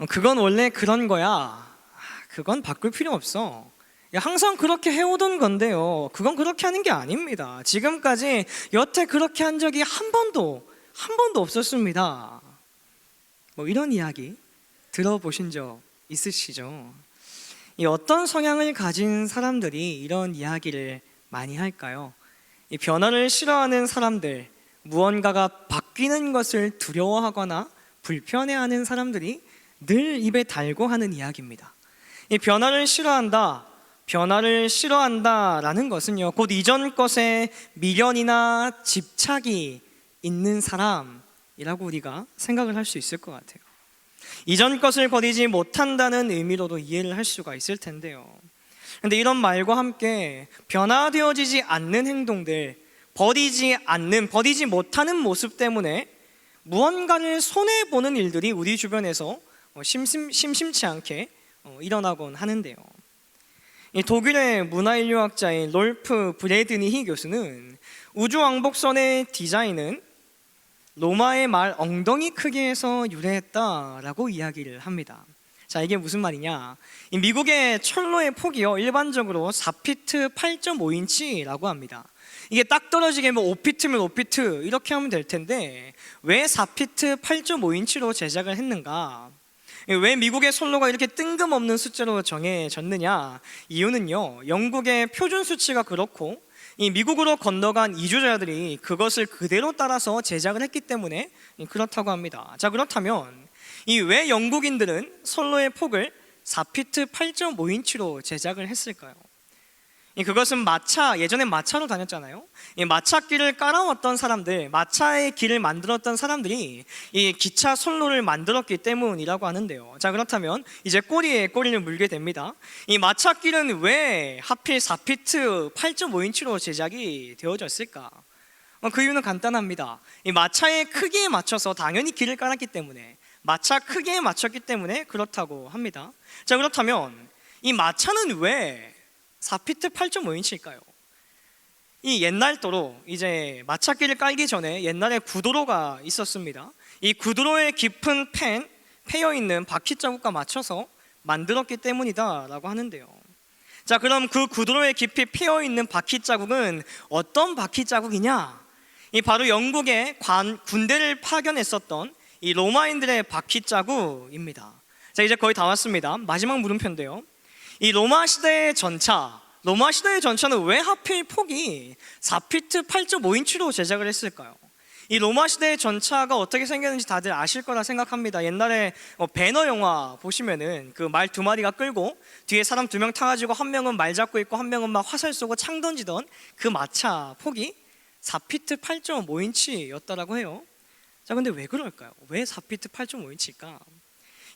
그건 원래 그런 거야. 그건 바꿀 필요 없어. 항상 그렇게 해오던 건데요. 그건 그렇게 하는 게 아닙니다. 지금까지 여태 그렇게 한 적이 한 번도 없었습니다. 뭐 이런 이야기 들어보신 적 있으시죠? 이 어떤 성향을 가진 사람들이 이런 이야기를 많이 할까요? 이 변화를 싫어하는 사람들, 무언가가 바뀌는 것을 두려워하거나 불편해하는 사람들이 늘 입에 달고 하는 이야기입니다. 이 변화를 싫어한다라는 것은요, 곧 이전 것에 미련이나 집착이 있는 사람이라고 우리가 생각을 할 수 있을 것 같아요. 이전 것을 버리지 못한다는 의미로도 이해를 할 수가 있을 텐데요. 그런데 이런 말과 함께 변화되어지지 않는 행동들, 버리지 못하는 모습 때문에 무언가를 손해보는 일들이 우리 주변에서 심심치 않게 일어나곤 하는데요. 이 독일의 문화인류학자인 롤프 브레드니히 교수는 우주왕복선의 디자인은 로마의 말 엉덩이 크기에서 유래했다라고 이야기를 합니다. 자, 이게 무슨 말이냐? 이 미국의 철로의 폭이요, 일반적으로 4피트 8.5인치라고 합니다. 이게 딱 떨어지게 뭐 5피트면 5피트 이렇게 하면 될 텐데 왜 4피트 8.5인치로 제작을 했는가? 왜 미국의 선로가 이렇게 뜬금없는 숫자로 정해졌느냐? 이유는요, 영국의 표준 수치가 그렇고 이 미국으로 건너간 이주자들이 그것을 그대로 따라서 제작을 했기 때문에 그렇다고 합니다. 자, 그렇다면 이 왜 영국인들은 선로의 폭을 4피트 8.5인치로 제작을 했을까요? 그것은 예전에 마차로 다녔잖아요. 이 마차길을 깔아왔던 사람들, 마차의 길을 만들었던 사람들이 이 기차 선로를 만들었기 때문이라고 하는데요. 자, 그렇다면 이제 꼬리에 꼬리를 물게 됩니다. 이 마차길은 왜 하필 4피트 8.5인치로 제작이 되어졌을까? 그 이유는 간단합니다. 이 마차의 크기에 맞춰서 당연히 길을 깔았기 때문에, 마차 크기에 맞췄기 때문에 그렇다고 합니다. 자, 그렇다면 이 마차는 왜 4피트 8.5인치일까요? 이 옛날 도로, 이제 마차길을 깔기 전에 옛날에 구도로가 있었습니다. 이 구도로의 깊은 패여있는 바퀴 자국과 맞춰서 만들었기 때문이다라고 하는데요. 자, 그럼 그 구도로의 깊이 패여있는 바퀴 자국은 어떤 바퀴 자국이냐? 이 바로 영국의 군대를 파견했었던 이 로마인들의 바퀴 자국입니다. 자, 이제 거의 다 왔습니다. 마지막 물음표인데요. 이 로마 시대의 전차는 왜 하필 폭이 4피트 8.5인치로 제작을 했을까요? 이 로마 시대의 전차가 어떻게 생겼는지 다들 아실 거라 생각합니다. 옛날에 배너 영화 보시면은 그 말 두 마리가 끌고 뒤에 사람 2명 타가지고 한 명은 말 잡고 있고 한 명은 막 화살 쏘고 창 던지던 그 마차 폭이 4피트 8.5인치였다라고 해요. 자, 근데 왜 그럴까요? 왜 4피트 8.5인치일까?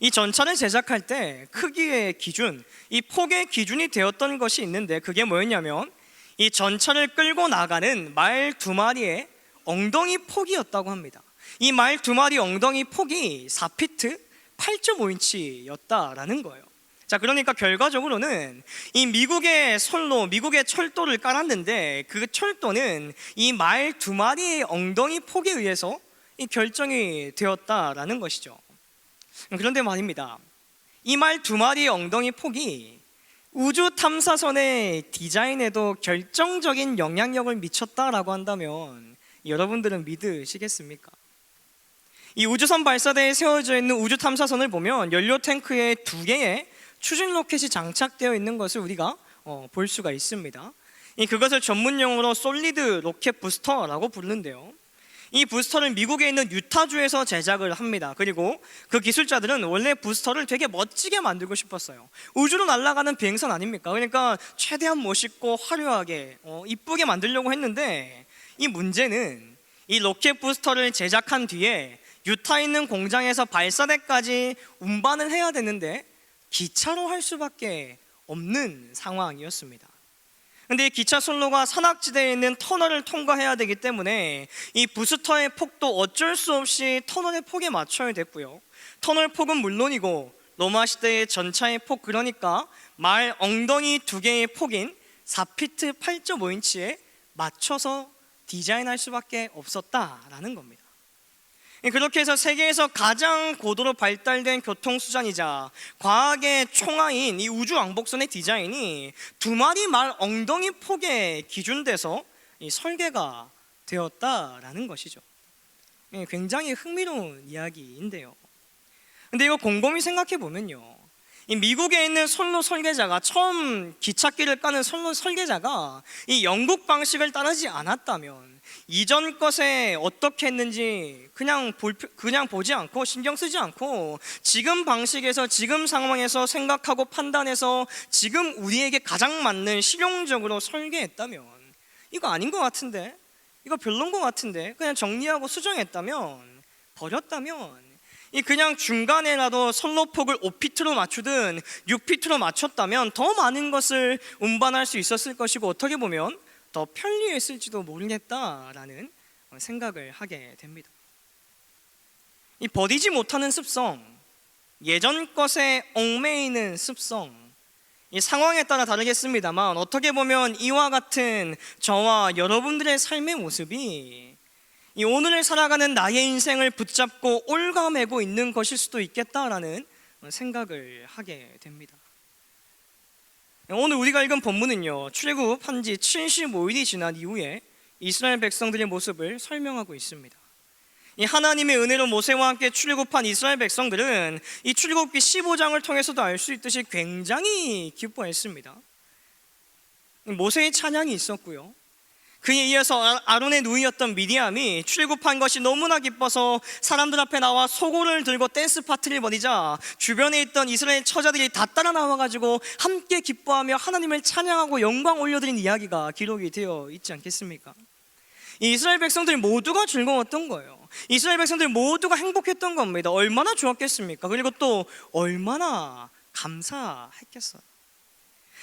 이 전차를 제작할 때 크기의 기준, 이 폭의 기준이 되었던 것이 있는데 그게 뭐였냐면 이 전차를 끌고 나가는 말 2마리의 엉덩이 폭이었다고 합니다. 이 말 2마리 엉덩이 폭이 4피트 8.5인치였다라는 거예요. 자, 그러니까 결과적으로는 이 미국의 철도를 깔았는데 그 철도는 이 말 2마리의 엉덩이 폭에 의해서 이 결정이 되었다라는 것이죠. 그런데 말입니다, 이 말 2마리의 엉덩이 폭이 우주 탐사선의 디자인에도 결정적인 영향력을 미쳤다라고 한다면 여러분들은 믿으시겠습니까? 이 우주선 발사대에 세워져 있는 우주 탐사선을 보면 연료 탱크에 2개의 추진 로켓이 장착되어 있는 것을 우리가 볼 수가 있습니다. 그것을 전문 용어로 솔리드 로켓 부스터라고 부르는데요. 이 부스터를 미국에 있는 유타주에서 제작을 합니다. 그리고 그 기술자들은 원래 부스터를 되게 멋지게 만들고 싶었어요. 우주로 날아가는 비행선 아닙니까? 그러니까 최대한 멋있고 화려하게 이쁘게 만들려고 했는데 이 문제는 이 로켓 부스터를 제작한 뒤에 유타에 있는 공장에서 발사대까지 운반을 해야 되는데 기차로 할 수밖에 없는 상황이었습니다. 근데 이 기차 선로가 산악지대에 있는 터널을 통과해야 되기 때문에 이 부스터의 폭도 어쩔 수 없이 터널의 폭에 맞춰야 됐고요. 터널 폭은 물론이고 로마 시대의 전차의 폭, 그러니까 말 엉덩이 2개의 폭인 4피트 8.5인치에 맞춰서 디자인할 수밖에 없었다라는 겁니다. 그렇게 해서 세계에서 가장 고도로 발달된 교통수단이자 과학의 총아인 이 우주왕복선의 디자인이 두 마리 말 엉덩이 폭에 기준돼서 이 설계가 되었다라는 것이죠. 굉장히 흥미로운 이야기인데요. 근데 이거 곰곰이 생각해 보면요, 이 미국에 있는 선로 설계자가 처음 기찻길을 까는 선로 설계자가 이 영국 방식을 따르지 않았다면 이전 것에 어떻게 했는지 그냥 보지 않고 신경 쓰지 않고 지금 방식에서 지금 상황에서 생각하고 판단해서 지금 우리에게 가장 맞는 실용적으로 설계했다면, 이거 아닌 것 같은데, 이거 별론 것 같은데, 그냥 정리하고 수정했다면, 버렸다면, 이 그냥 중간에라도 선로폭을 5피트로 맞추든 6피트로 맞췄다면 더 많은 것을 운반할 수 있었을 것이고, 어떻게 보면 더 편리했을지도 모르겠다라는 생각을 하게 됩니다. 이 버리지 못하는 습성, 예전 것에 얽매이는 습성, 이 상황에 따라 다르겠습니다만 어떻게 보면 이와 같은 저와 여러분들의 삶의 모습이 이 오늘을 살아가는 나의 인생을 붙잡고 올가매고 있는 것일 수도 있겠다라는 생각을 하게 됩니다. 오늘 우리가 읽은 본문은요, 출애굽한 지 75일이 지난 이후에 이스라엘 백성들의 모습을 설명하고 있습니다. 이 하나님의 은혜로 모세와 함께 출애굽한 이스라엘 백성들은 이 출애굽기 15장을 통해서도 알 수 있듯이 굉장히 기뻐했습니다. 모세의 찬양이 있었고요, 그에 이어서 아론의 누이였던 미디암이 출애굽한 것이 너무나 기뻐서 사람들 앞에 나와 소고를 들고 댄스 파티를 벌이자 주변에 있던 이스라엘 처자들이 다 따라 나와가지고 함께 기뻐하며 하나님을 찬양하고 영광 올려드린 이야기가 기록이 되어 있지 않겠습니까? 이 이스라엘 백성들 모두가 즐거웠던 거예요. 이스라엘 백성들 모두가 행복했던 겁니다. 얼마나 좋았겠습니까? 그리고 또 얼마나 감사했겠어요.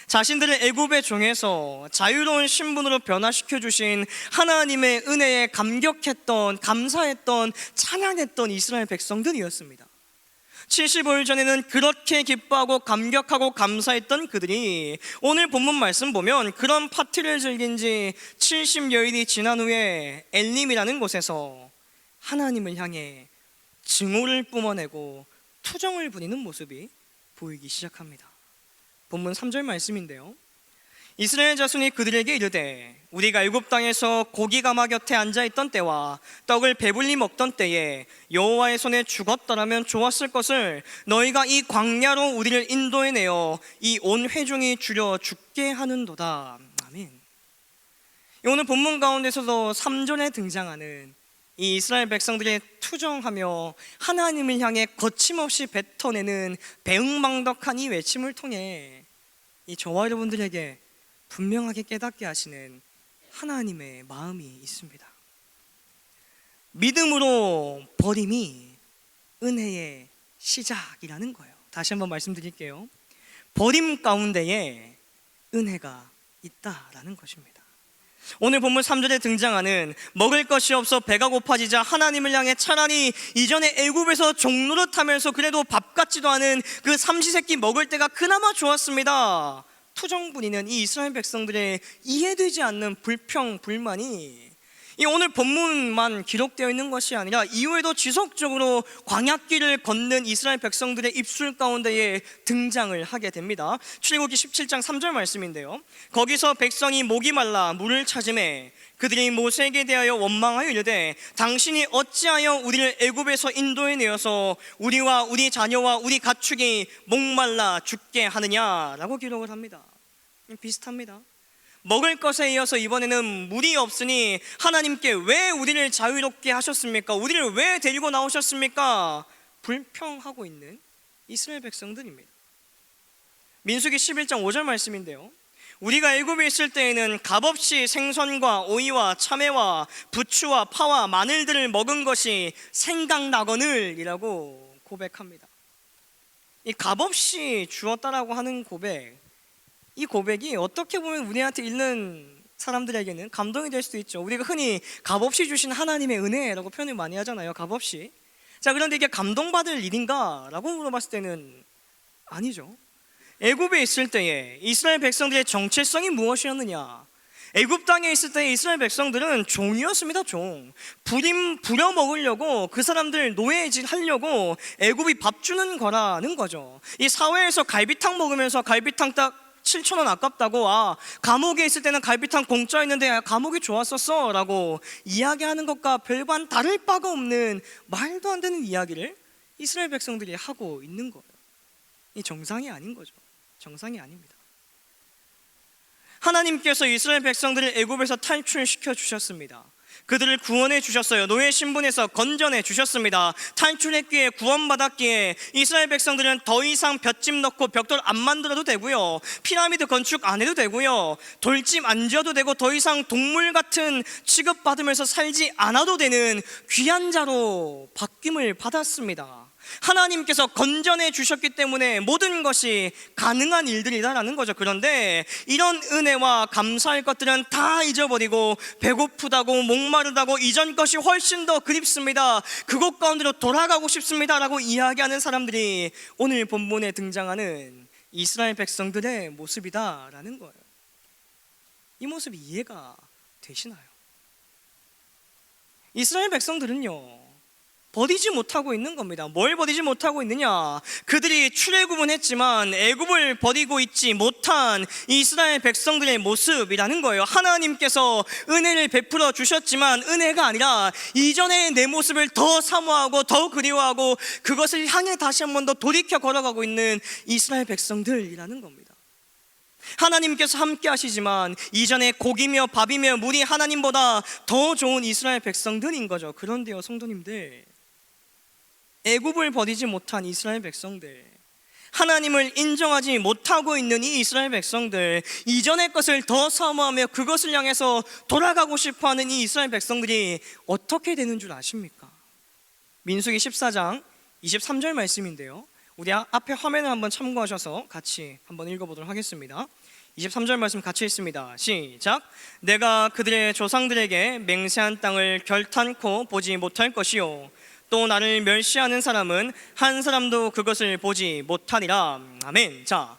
자신들을 애굽의 종에서 자유로운 신분으로 변화시켜 주신 하나님의 은혜에 감격했던, 감사했던, 찬양했던 이스라엘 백성들이었습니다. 75일 전에는 그렇게 기뻐하고 감격하고 감사했던 그들이 오늘 본문 말씀 보면 그런 파티를 즐긴 지 70여일이 지난 후에 엘림이라는 곳에서 하나님을 향해 증오를 뿜어내고 투정을 부리는 모습이 보이기 시작합니다. 본문 3절 말씀인데요, 이스라엘 자손이 그들에게 이르되 우리가 애굽 땅에서 고기 가마 곁에 앉아있던 때와 떡을 배불리 먹던 때에 여호와의 손에 죽었더라면 좋았을 것을 너희가 이 광야로 우리를 인도해내어 이 온 회중이 줄여 죽게 하는도다. 아멘. 오늘 본문 가운데서도 3절에 등장하는 이 이스라엘 백성들이 투정하며 하나님을 향해 거침없이 뱉어내는 배응망덕한 이 외침을 통해 이 저와 여러분들에게 분명하게 깨닫게 하시는 하나님의 마음이 있습니다. 믿음으로 버림이 은혜의 시작이라는 거예요. 다시 한번 말씀드릴게요. 버림 가운데에 은혜가 있다라는 것입니다. 오늘 본문 3절에 등장하는 먹을 것이 없어 배가 고파지자 하나님을 향해 차라리 이전에 애굽에서 종노릇하면서 그래도 밥 같지도 않은 그 삼시세끼 먹을 때가 그나마 좋았습니다, 투정 부리는 이 이스라엘 백성들의 이해되지 않는 불평, 불만이 이 오늘 본문만 기록되어 있는 것이 아니라 이후에도 지속적으로 광야길을 걷는 이스라엘 백성들의 입술 가운데에 등장을 하게 됩니다. 출애굽기 17장 3절 말씀인데요, 거기서 백성이 목이 말라 물을 찾으매 그들이 모세에게 대하여 원망하여 이르되 당신이 어찌하여 우리를 애굽에서 인도해 내어서 우리와 우리 자녀와 우리 가축이 목말라 죽게 하느냐라고 기록을 합니다. 비슷합니다. 먹을 것에 이어서 이번에는 물이 없으니 하나님께 왜 우리를 자유롭게 하셨습니까? 우리를 왜 데리고 나오셨습니까? 불평하고 있는 이스라엘 백성들입니다. 민수기 11장 5절 말씀인데요, 우리가 애굽에 있을 때에는 값없이 생선과 오이와 참외와 부추와 파와 마늘들을 먹은 것이 생각나거늘 이라고 고백합니다. 이 값없이 주었다라고 하는 고백, 이 고백이 어떻게 보면 우리한테 읽는 사람들에게는 감동이 될 수도 있죠. 우리가 흔히 값없이 주신 하나님의 은혜라고 표현을 많이 하잖아요. 값없이. 자, 그런데 이게 감동받을 일인가? 라고 물어봤을 때는 아니죠. 애굽에 있을 때에 이스라엘 백성들의 정체성이 무엇이었느냐? 애굽 땅에 있을 때 이스라엘 백성들은 종이었습니다. 종. 부려 먹으려고, 그 사람들 노예질 하려고 애굽이 밥 주는 거라는 거죠. 이 사회에서 갈비탕 먹으면서 갈비탕 딱 7,000원 아깝다고, 감옥에 있을 때는 갈비탕 공짜였는데 감옥이 좋았었어 라고 이야기하는 것과 별반 다를 바가 없는 말도 안 되는 이야기를 이스라엘 백성들이 하고 있는 거예요. 이 정상이 아닌 거죠. 정상이 아닙니다. 하나님께서 이스라엘 백성들을 애굽에서 탈출시켜 주셨습니다. 그들을 구원해 주셨어요. 노예 신분에서 건져내 주셨습니다. 탈출했기에, 구원받았기에 이스라엘 백성들은 더 이상 볏짚 넣고 벽돌 안 만들어도 되고요, 피라미드 건축 안 해도 되고요, 돌집 안 지어도 되고, 더 이상 동물 같은 취급받으면서 살지 않아도 되는 귀한 자로 바뀜을 받았습니다. 하나님께서 건져내 주셨기 때문에 모든 것이 가능한 일들이다라는 거죠. 그런데 이런 은혜와 감사할 것들은 다 잊어버리고, 배고프다고, 목마르다고, 이전 것이 훨씬 더 그립습니다, 그곳 가운데로 돌아가고 싶습니다 라고 이야기하는 사람들이 오늘 본문에 등장하는 이스라엘 백성들의 모습이다라는 거예요. 이 모습이 이해가 되시나요? 이스라엘 백성들은요, 버리지 못하고 있는 겁니다. 뭘 버리지 못하고 있느냐? 그들이 출애굽은 했지만 애굽을 버리고 있지 못한 이스라엘 백성들의 모습이라는 거예요. 하나님께서 은혜를 베풀어 주셨지만 은혜가 아니라 이전의 내 모습을 더 사모하고 더 그리워하고 그것을 향해 다시 한 번 더 돌이켜 걸어가고 있는 이스라엘 백성들이라는 겁니다. 하나님께서 함께 하시지만 이전에 고기며 밥이며 물이 하나님보다 더 좋은 이스라엘 백성들인 거죠. 그런데요, 성도님들, 애굽을 버리지 못한 이스라엘 백성들, 하나님을 인정하지 못하고 있는 이 이스라엘 백성들, 이전의 것을 더 사모하며 그것을 향해서 돌아가고 싶어하는 이 이스라엘 백성들이 어떻게 되는 줄 아십니까? 민수기 14장 23절 말씀인데요, 우리 앞에 화면을 한번 참고하셔서 같이 한번 읽어보도록 하겠습니다. 23절 말씀 같이 읽습니다. 시작. 내가 그들의 조상들에게 맹세한 땅을 결탄코 보지 못할 것이요, 또 나를 멸시하는 사람은 한 사람도 그것을 보지 못하리라. 아멘. 자,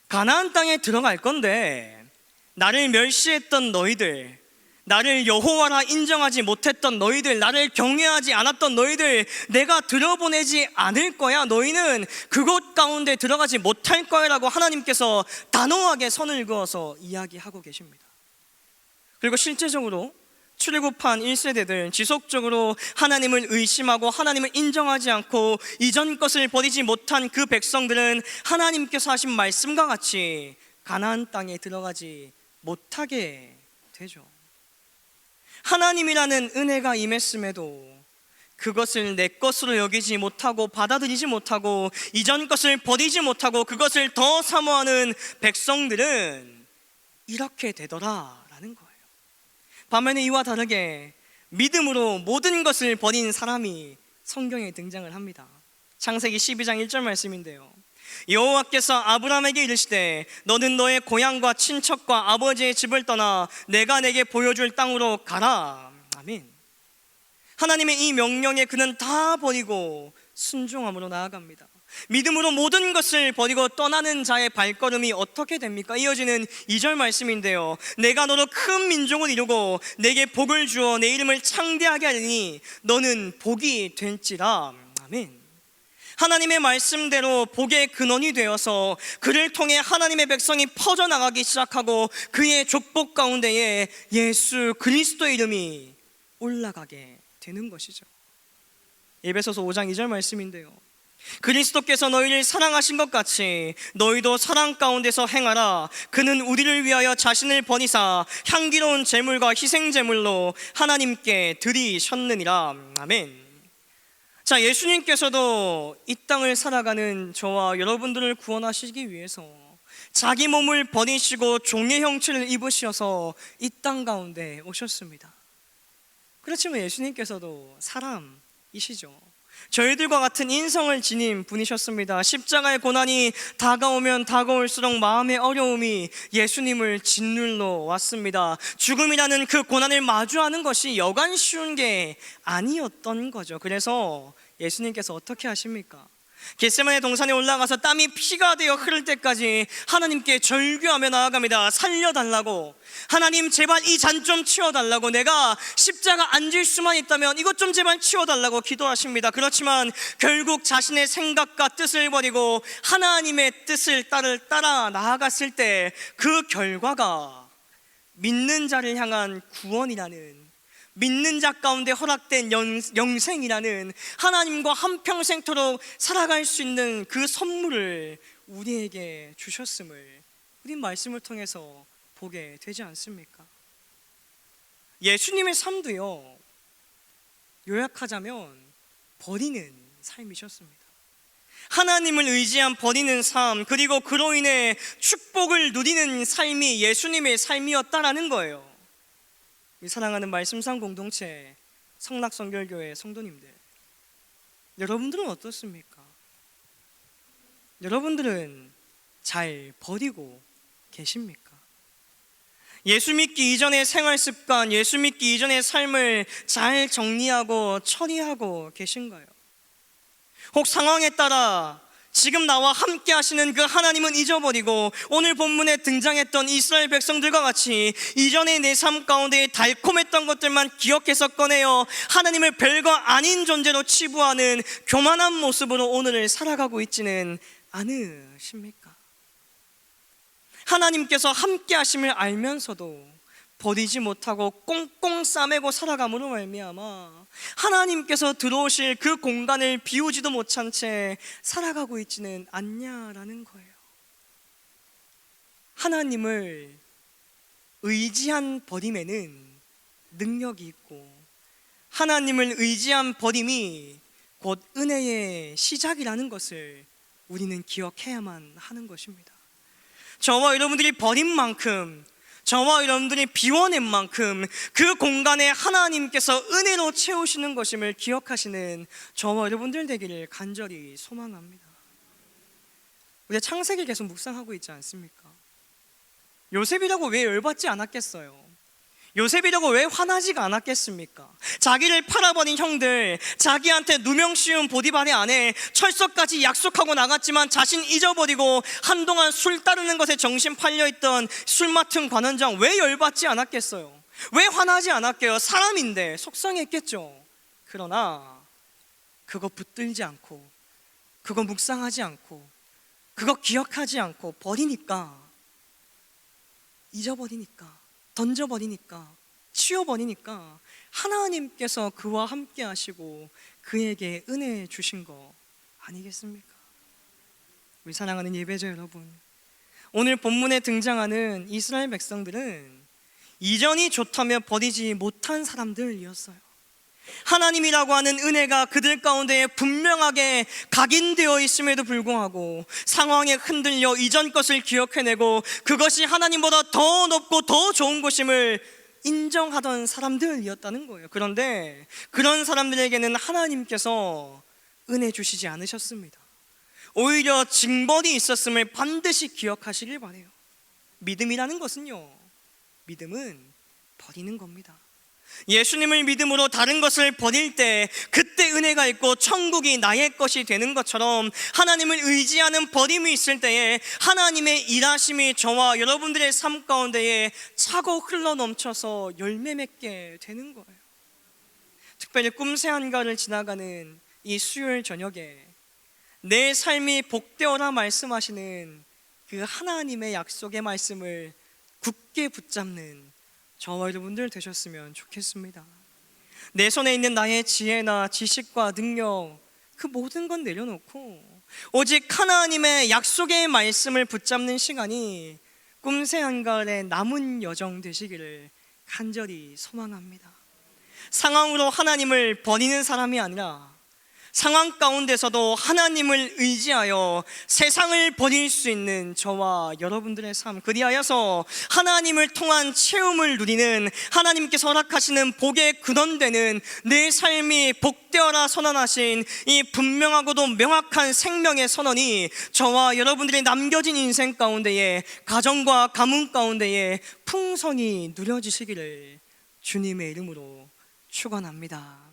가나안 땅에 들어갈 건데 나를 멸시했던 너희들, 나를 여호와라 인정하지 못했던 너희들, 나를 경외하지 않았던 너희들, 내가 들어보내지 않을 거야. 너희는 그곳 가운데 들어가지 못할 거야 라고 하나님께서 단호하게 선을 그어서 이야기하고 계십니다. 그리고 실제적으로 출애굽한 1세대들, 지속적으로 하나님을 의심하고 하나님을 인정하지 않고 이전 것을 버리지 못한 그 백성들은 하나님께서 하신 말씀과 같이 가나안 땅에 들어가지 못하게 되죠. 하나님이라는 은혜가 임했음에도 그것을 내 것으로 여기지 못하고 받아들이지 못하고 이전 것을 버리지 못하고 그것을 더 사모하는 백성들은 이렇게 되더라라는 거예요. 반면에 이와 다르게 믿음으로 모든 것을 버린 사람이 성경에 등장을 합니다. 창세기 12장 1절 말씀인데요, 여호와께서 아브라함에게 이르시되 너는 너의 고향과 친척과 아버지의 집을 떠나 내가 내게 보여줄 땅으로 가라. 아멘. 하나님의 이 명령에 그는 다 버리고 순종함으로 나아갑니다. 믿음으로 모든 것을 버리고 떠나는 자의 발걸음이 어떻게 됩니까? 이어지는 2절 말씀인데요, 내가 너로 큰 민족을 이루고 내게 복을 주어 내 이름을 창대하게 하리니 너는 복이 될지라. 아멘. 하나님의 말씀대로 복의 근원이 되어서 그를 통해 하나님의 백성이 퍼져나가기 시작하고 그의 족복 가운데에 예수 그리스도의 이름이 올라가게 되는 것이죠. 에베소서 5장 2절 말씀인데요, 그리스도께서 너희를 사랑하신 것 같이 너희도 사랑 가운데서 행하라. 그는 우리를 위하여 자신을 버리사 향기로운 제물과 희생 제물로 하나님께 드리셨느니라. 아멘. 자, 예수님께서도 이 땅을 살아가는 저와 여러분들을 구원하시기 위해서 자기 몸을 버리시고 종의 형체를 입으셔서 이 땅 가운데 오셨습니다. 그렇지만 예수님께서도 사람이시죠. 저희들과 같은 인성을 지닌 분이셨습니다. 십자가의 고난이 다가오면 다가올수록 마음의 어려움이 예수님을 짓눌러 왔습니다. 죽음이라는 그 고난을 마주하는 것이 여간 쉬운 게 아니었던 거죠. 그래서 예수님께서 어떻게 하십니까? 겟세마네 동산에 올라가서 땀이 피가 되어 흐를 때까지 하나님께 절규하며 나아갑니다. 살려달라고, 하나님 제발 이 잔 좀 치워달라고, 내가 십자가 안 질 수만 있다면 이것 좀 제발 치워달라고 기도하십니다. 그렇지만 결국 자신의 생각과 뜻을 버리고 하나님의 뜻을 따라 나아갔을 때 그 결과가 믿는 자를 향한 구원이라는, 믿는 자 가운데 허락된 영생이라는, 하나님과 한평생토록 살아갈 수 있는 그 선물을 우리에게 주셨음을 우린 말씀을 통해서 보게 되지 않습니까? 예수님의 삶도요, 요약하자면 버리는 삶이셨습니다. 하나님을 의지한 버리는 삶, 그리고 그로 인해 축복을 누리는 삶이 예수님의 삶이었다라는 거예요. 사랑하는 말씀상 공동체 성락성결교회 성도님들, 여러분들은 어떻습니까? 여러분들은 잘 버리고 계십니까? 예수 믿기 이전의 생활 습관, 예수 믿기 이전의 삶을 잘 정리하고 처리하고 계신가요? 혹 상황에 따라 지금 나와 함께 하시는 그 하나님은 잊어버리고 오늘 본문에 등장했던 이스라엘 백성들과 같이 이전의 내 삶 가운데 달콤했던 것들만 기억해서 꺼내어 하나님을 별거 아닌 존재로 치부하는 교만한 모습으로 오늘을 살아가고 있지는 않으십니까? 하나님께서 함께 하심을 알면서도 버리지 못하고 꽁꽁 싸매고 살아감으로 말미암아 하나님께서 들어오실 그 공간을 비우지도 못한 채 살아가고 있지는 않냐라는 거예요. 하나님을 의지한 버림에는 능력이 있고, 하나님을 의지한 버림이 곧 은혜의 시작이라는 것을 우리는 기억해야만 하는 것입니다. 저와 여러분들이 버린 만큼, 저와 여러분들이 비워낸 만큼 그 공간에 하나님께서 은혜로 채우시는 것임을 기억하시는 저와 여러분들 되기를 간절히 소망합니다. 우리가 창세기를 계속 묵상하고 있지 않습니까? 요셉이라고 왜 열받지 않았겠어요? 요셉이라고 왜 화나지가 않았겠습니까? 자기를 팔아버린 형들, 자기한테 누명 씌운 보디발의 아내, 철석까지 약속하고 나갔지만 자신 잊어버리고 한동안 술 따르는 것에 정신 팔려있던 술 맡은 관원장, 왜 열받지 않았겠어요? 왜 화나지 않았게요? 사람인데 속상했겠죠. 그러나 그거 붙들지 않고, 그거 묵상하지 않고, 그거 기억하지 않고 버리니까, 잊어버리니까, 던져버리니까, 치워버리니까 하나님께서 그와 함께 하시고 그에게 은혜 주신 거 아니겠습니까? 우리 사랑하는 예배자 여러분, 오늘 본문에 등장하는 이스라엘 백성들은 이전이 좋다며 버리지 못한 사람들이었어요. 하나님이라고 하는 은혜가 그들 가운데 분명하게 각인되어 있음에도 불구하고 상황에 흔들려 이전 것을 기억해내고 그것이 하나님보다 더 높고 더 좋은 것임을 인정하던 사람들이었다는 거예요. 그런데 그런 사람들에게는 하나님께서 은혜 주시지 않으셨습니다. 오히려 징벌이 있었음을 반드시 기억하시길 바라요. 믿음이라는 것은요, 믿음은 버리는 겁니다. 예수님을 믿음으로 다른 것을 버릴 때 그때 은혜가 있고 천국이 나의 것이 되는 것처럼 하나님을 의지하는 버림이 있을 때에 하나님의 일하심이 저와 여러분들의 삶 가운데에 차고 흘러넘쳐서 열매 맺게 되는 거예요. 특별히 꿈새 한가를 지나가는 이 수요일 저녁에 내 삶이 복되어라 말씀하시는 그 하나님의 약속의 말씀을 굳게 붙잡는 저와 여러분들 되셨으면 좋겠습니다. 내 손에 있는 나의 지혜나 지식과 능력, 그 모든 건 내려놓고 오직 하나님의 약속의 말씀을 붙잡는 시간이 꿈새 한가을의 남은 여정 되시기를 간절히 소망합니다. 상황으로 하나님을 버리는 사람이 아니라 상황 가운데서도 하나님을 의지하여 세상을 버릴 수 있는 저와 여러분들의 삶, 그리하여서 하나님을 통한 체험을 누리는, 하나님께서 허락하시는 복의 근원되는 내 삶이 복되어라 선언하신 이 분명하고도 명확한 생명의 선언이 저와 여러분들의 남겨진 인생 가운데에, 가정과 가문 가운데에 풍성히 누려지시기를 주님의 이름으로 축원합니다.